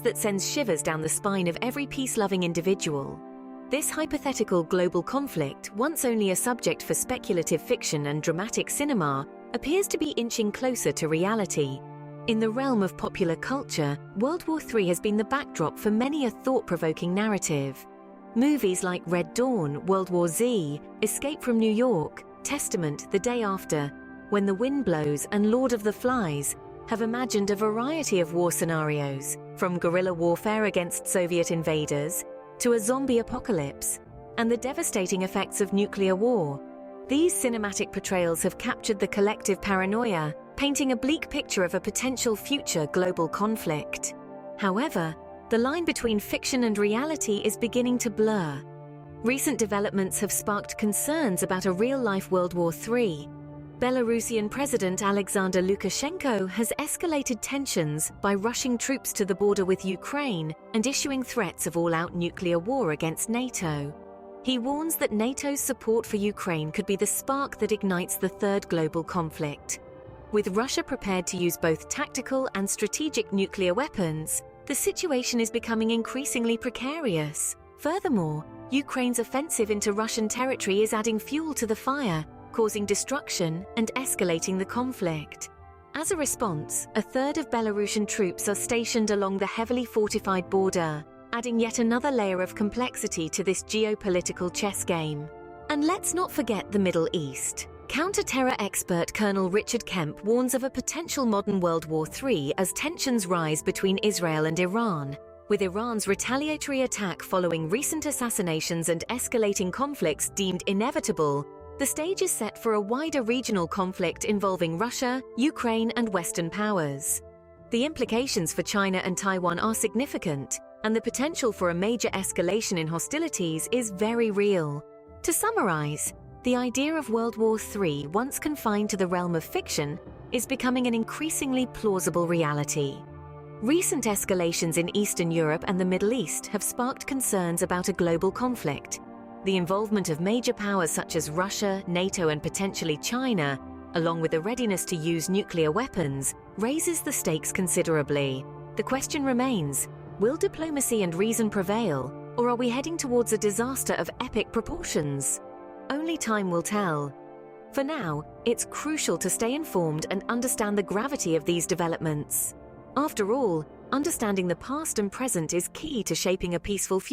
that sends shivers down the spine of every peace-loving individual. This hypothetical global conflict, once only a subject for speculative fiction and dramatic cinema, appears to be inching closer to reality. In the realm of popular culture, World War III has been the backdrop for many a thought-provoking narrative. Movies like Red Dawn, World War Z, Escape from New York, Testament, The Day After, When the Wind Blows, and Lord of the Flies have imagined a variety of war scenarios, from guerrilla warfare against Soviet invaders to a zombie apocalypse and the devastating effects of nuclear war. These cinematic portrayals have captured the collective paranoia, painting a bleak picture of a potential future global conflict. However, the line between fiction and reality is beginning to blur. Recent developments have sparked concerns about a real-life World War III. Belarusian President Alexander Lukashenko has escalated tensions by rushing troops to the border with Ukraine and issuing threats of all-out nuclear war against NATO. He warns that NATO's support for Ukraine could be the spark that ignites the third global conflict. With Russia prepared to use both tactical and strategic nuclear weapons, the situation is becoming increasingly precarious. Furthermore, Ukraine's offensive into Russian territory is adding fuel to the fire, causing destruction and escalating the conflict. As a response, a third of Belarusian troops are stationed along the heavily fortified border, adding yet another layer of complexity to this geopolitical chess game. And let's not forget the Middle East. Counter-terror expert Colonel Richard Kemp warns of a potential modern World War III as tensions rise between Israel and Iran, with Iran's retaliatory attack following recent assassinations and escalating conflicts deemed inevitable. The stage is set for a wider regional conflict involving Russia, Ukraine, and Western powers. The implications for China and Taiwan are significant, and the potential for a major escalation in hostilities is very real. To summarize, the idea of World War III, once confined to the realm of fiction, is becoming an increasingly plausible reality. Recent escalations in Eastern Europe and the Middle East have sparked concerns about a global conflict. The involvement of major powers such as Russia, NATO, and potentially China, along with the readiness to use nuclear weapons, raises the stakes considerably. The question remains, will diplomacy and reason prevail, or are we heading towards a disaster of epic proportions? Only time will tell. For now, it's crucial to stay informed and understand the gravity of these developments. After all, understanding the past and present is key to shaping a peaceful future.